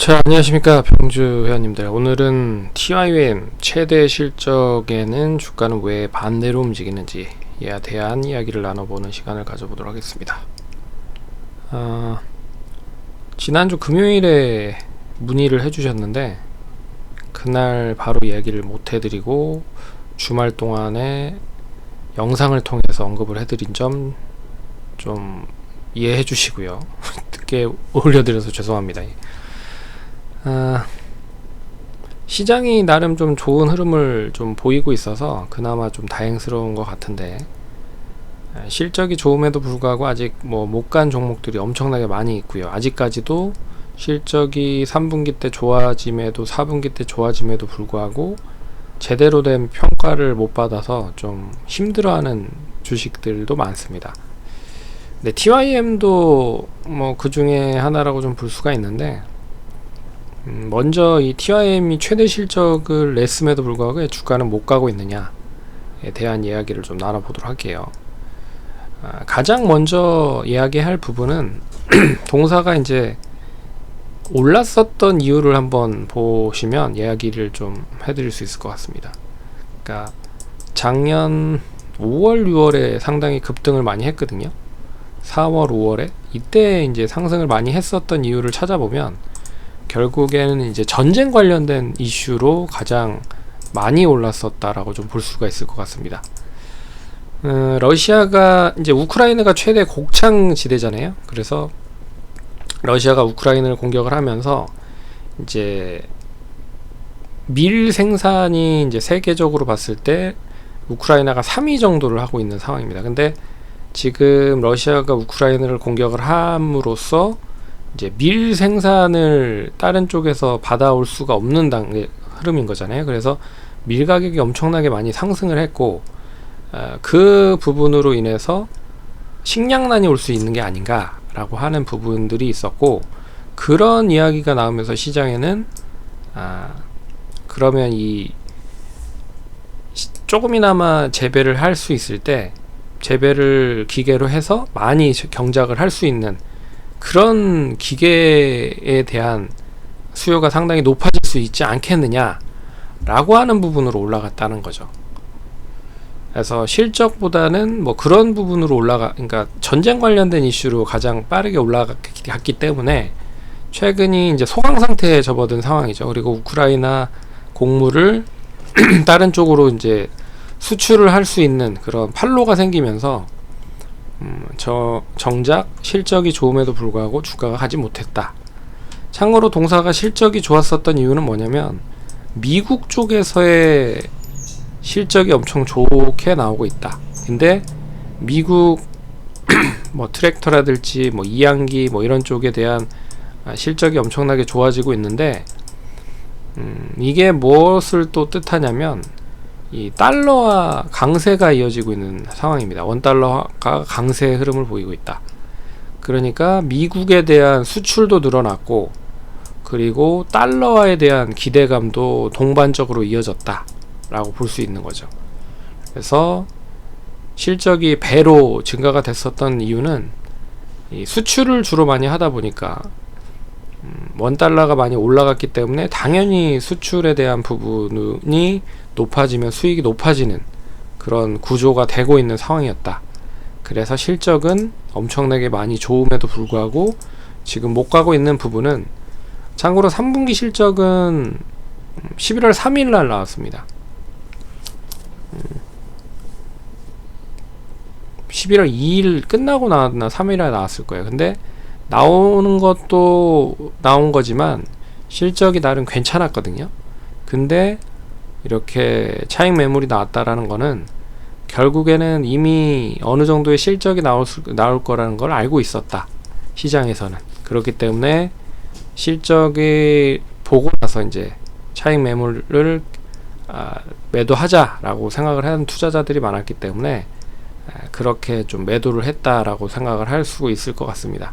자, 안녕하십니까 병주 회원님들. 오늘은 TYM 최대 실적에는 주가는 왜 반대로 움직이는지에 대한 이야기를 나눠보는 시간을 가져보도록 하겠습니다. 지난주 금요일에 문의를 해주셨는데 그날 바로 이야기를 못 해드리고 주말 동안에 영상을 통해서 언급을 해드린 점 좀 이해해 주시고요. 늦게 올려드려서 죄송합니다. 시장이 나름 좀 좋은 흐름을 좀 보이고 있어서 그나마 좀 다행스러운 것 같은데, 실적이 좋음에도 불구하고 아직 못 간 종목들이 엄청나게 많이 있고요. 아직까지도 실적이 3분기 때 좋아짐에도 4분기 때 좋아짐에도 불구하고 제대로 된 평가를 못 받아서 좀 힘들어하는 주식들도 많습니다. 근데 TYM도 그 중에 하나라고 좀 볼 수가 있는데, 먼저 이 TYM이 최대 실적을 냈음에도 불구하고 왜 주가는 못 가고 있느냐에 대한 이야기를 좀 나눠보도록 할게요. 가장 먼저 이야기할 부분은 동사가 이제 올랐었던 이유를 한번 보시면 이야기를 좀 해드릴 수 있을 것 같습니다. 그러니까 작년 5월, 6월에 상당히 급등을 많이 했거든요. 4월, 5월에 이때 이제 상승을 많이 했었던 이유를 찾아보면 결국에는 이제 전쟁 관련된 이슈로 가장 많이 올랐었다라고 좀 볼 수가 있을 것 같습니다. 러시아가 이제 우크라이나가 최대 곡창 지대잖아요. 그래서 러시아가 우크라이나를 공격을 하면서 이제 밀 생산이 이제 세계적으로 봤을 때 우크라이나가 3위 정도를 하고 있는 상황입니다. 근데 지금 러시아가 우크라이나를 공격을 함으로써 이제 밀 생산을 다른 쪽에서 받아올 수가 없는 흐름인 거잖아요. 그래서 밀 가격이 엄청나게 많이 상승을 했고, 그 부분으로 인해서 식량난이 올 수 있는 게 아닌가라고 하는 부분들이 있었고, 그런 이야기가 나오면서 시장에는 그러면 이 조금이나마 재배를 할 수 있을 때 재배를 기계로 해서 많이 경작을 할 수 있는 그런 기계에 대한 수요가 상당히 높아질 수 있지 않겠느냐 라고 하는 부분으로 올라갔다는 거죠. 그래서 실적보다는 그런 부분으로 그러니까 전쟁 관련된 이슈로 가장 빠르게 올라갔기 때문에 최근이 이제 소강 상태에 접어든 상황이죠. 그리고 우크라이나 곡물을 다른 쪽으로 이제 수출을 할 수 있는 그런 판로가 생기면서 정작 실적이 좋음에도 불구하고 주가가 가지 못했다. 참고로 동사가 실적이 좋았었던 이유는 뭐냐면 미국 쪽에서의 실적이 엄청 좋게 나오고 있다. 근데 미국 트랙터라든지 이양기 이런 쪽에 대한 실적이 엄청나게 좋아지고 있는데, 이게 무엇을 또 뜻하냐면 이 달러와 강세가 이어지고 있는 상황입니다. 원달러가 강세의 흐름을 보이고 있다. 그러니까 미국에 대한 수출도 늘어났고, 그리고 달러에 대한 기대감도 동반적으로 이어졌다 라고 볼 수 있는 거죠. 그래서 실적이 배로 증가가 됐었던 이유는 이 수출을 주로 많이 하다 보니까 원달러가 많이 올라갔기 때문에 당연히 수출에 대한 부분이 높아지면 수익이 높아지는 그런 구조가 되고 있는 상황이었다. 그래서 실적은 엄청나게 많이 좋음에도 불구하고 지금 못 가고 있는 부분은, 참고로 3분기 실적은 11월 3일 날 나왔습니다. 11월 2일 끝나고 나왔나 3일에 나왔을 거예요. 근데 나오는 것도 나온 거지만 실적이 나름 괜찮았거든요. 근데 이렇게 차익 매물이 나왔다라는 거는 결국에는 이미 어느 정도의 실적이 나올 거라는 걸 알고 있었다, 시장에서는. 그렇기 때문에 실적이 보고 나서 이제 차익 매물을 매도하자라고 생각을 하는 투자자들이 많았기 때문에 그렇게 좀 매도를 했다라고 생각을 할 수 있을 것 같습니다.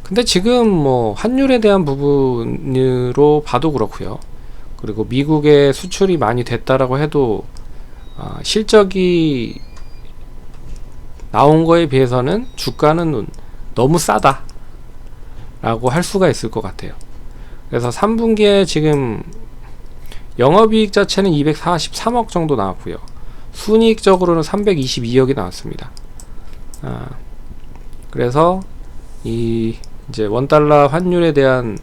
근데 지금 환율에 대한 부분으로 봐도 그렇고요. 그리고 미국의 수출이 많이 됐다라고 해도 실적이 나온 거에 비해서는 주가는 너무 싸다 라고 할 수가 있을 것 같아요. 그래서 3분기에 지금 영업이익 자체는 243억 정도 나왔고요. 순이익적으로는 322억이 나왔습니다. 그래서 이 이제 원달러 환율에 대한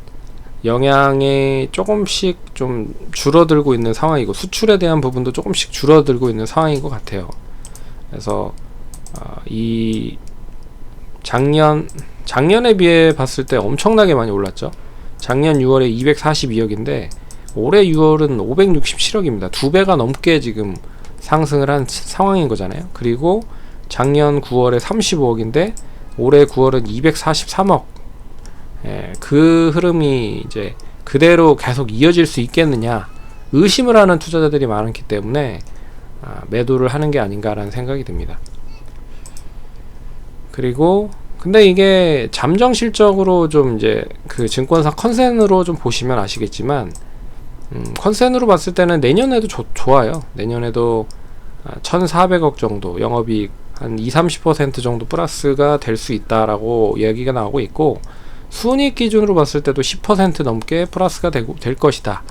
영향이 조금씩 좀 줄어들고 있는 상황이고, 수출에 대한 부분도 조금씩 줄어들고 있는 상황인 것 같아요. 그래서 이 작년에 비해 봤을 때 엄청나게 많이 올랐죠. 작년 6월에 242억인데 올해 6월은 567억입니다. 2배가 넘게 지금 상승을 한 상황인 거잖아요. 그리고 작년 9월에 35억인데 올해 9월은 243억. 그 흐름이 이제 그대로 계속 이어질 수 있겠느냐 의심을 하는 투자자들이 많기 때문에 매도를 하는 게 아닌가라는 생각이 듭니다. 그리고 근데 이게 잠정 실적으로 좀 이제 그 증권사 컨센으로 좀 보시면 아시겠지만, 컨센으로 봤을 때는 내년에도 좋아요. 내년에도 1,400억 정도 영업이익 한 20-30% 정도 플러스가 될 수 있다라고 이야기가 나오고 있고, 순이익 기준으로 봤을 때도 10% 넘게 플러스가 될 것이다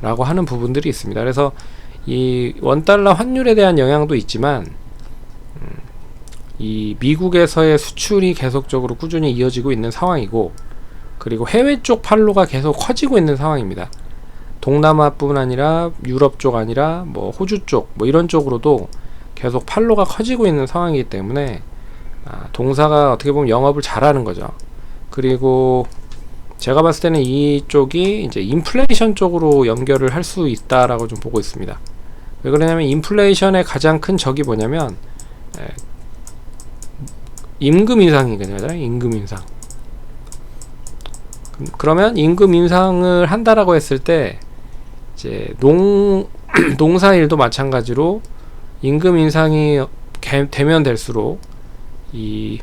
라고 하는 부분들이 있습니다. 그래서 이 원달러 환율에 대한 영향도 있지만, 이 미국에서의 수출이 계속적으로 꾸준히 이어지고 있는 상황이고, 그리고 해외 쪽 판로가 계속 커지고 있는 상황입니다. 동남아뿐 아니라 유럽 쪽 아니라 뭐 호주 쪽 뭐 이런 쪽으로도 계속 판로가 커지고 있는 상황이기 때문에 동사가 어떻게 보면 영업을 잘하는 거죠. 그리고 제가 봤을 때는 이쪽이 이제 인플레이션 쪽으로 연결을 할 수 있다라고 좀 보고 있습니다. 왜 그러냐면 인플레이션의 가장 큰 적이 뭐냐면 임금 인상이거든요. 임금 인상. 그러면 임금 인상을 한다라고 했을 때 이제 농사 일도 마찬가지로 임금 인상이 되면 될수록 이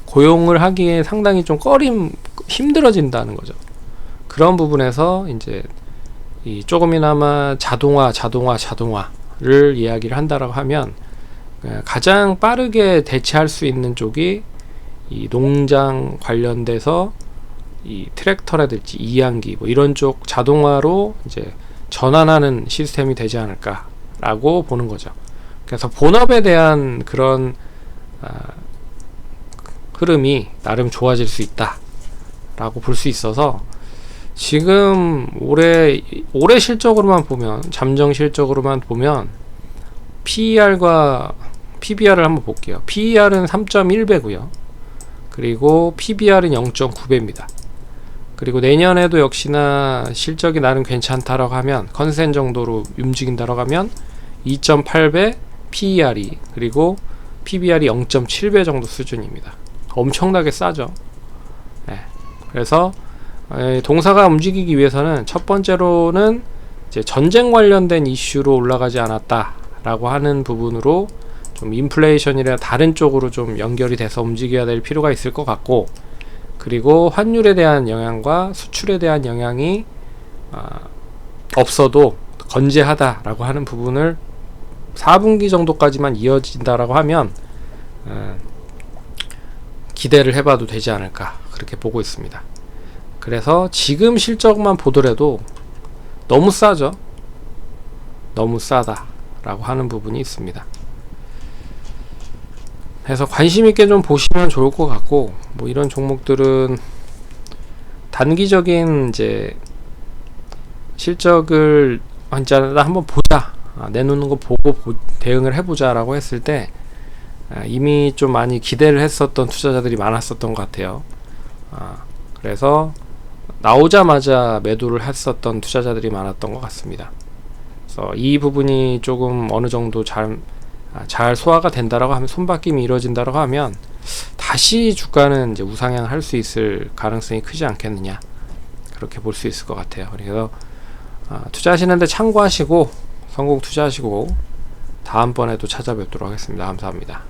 고용을 하기에 상당히 좀 힘들어진다는 거죠. 그런 부분에서 이제 이 조금이나마 자동화를 이야기를 한다라고 하면 가장 빠르게 대체할 수 있는 쪽이 이 농장 관련돼서 이 트랙터라든지 이양기 뭐 이런 쪽 자동화로 이제 전환하는 시스템이 되지 않을까라고 보는 거죠. 그래서 본업에 대한 그런 흐름이 나름 좋아질 수 있다라고 볼 수 있어서, 지금 올해 실적으로만 보면, 잠정 실적으로만 보면 PER과 PBR을 한번 볼게요. PER은 3.1배고요. 그리고 PBR은 0.9배입니다. 그리고 내년에도 역시나 실적이 나름 괜찮다라고 하면, 컨센 정도로 움직인다라고 하면 2.8배 PER이, 그리고 PBR이 0.7배 정도 수준입니다. 엄청나게 싸죠. 그래서 동사가 움직이기 위해서는 첫 번째로는 이제 전쟁 관련된 이슈로 올라가지 않았다라고 하는 부분으로 좀 인플레이션이나 다른 쪽으로 좀 연결이 돼서 움직여야 될 필요가 있을 것 같고, 그리고 환율에 대한 영향과 수출에 대한 영향이 없어도 건재하다라고 하는 부분을 4분기 정도까지만 이어진다라고 하면 기대를 해봐도 되지 않을까, 그렇게 보고 있습니다. 그래서 지금 실적만 보더라도 너무 싸죠. 너무 싸다라고 하는 부분이 있습니다. 그래서 관심 있게 좀 보시면 좋을 것 같고, 뭐 이런 종목들은 단기적인 이제 실적을 한번 보자, 내놓는 거 보고 대응을 해보자라고 했을 때 이미 좀 많이 기대를 했었던 투자자들이 많았었던 것 같아요. 그래서 나오자마자 매도를 했었던 투자자들이 많았던 것 같습니다. 그래서 이 부분이 조금 어느 정도 잘 소화가 된다라고 하면, 손바뀜이 이루어진다라고 하면 다시 주가는 이제 우상향 할 수 있을 가능성이 크지 않겠느냐, 그렇게 볼 수 있을 것 같아요. 그래서 투자하시는데 참고하시고 성공 투자하시고 다음번에도 찾아뵙도록 하겠습니다. 감사합니다.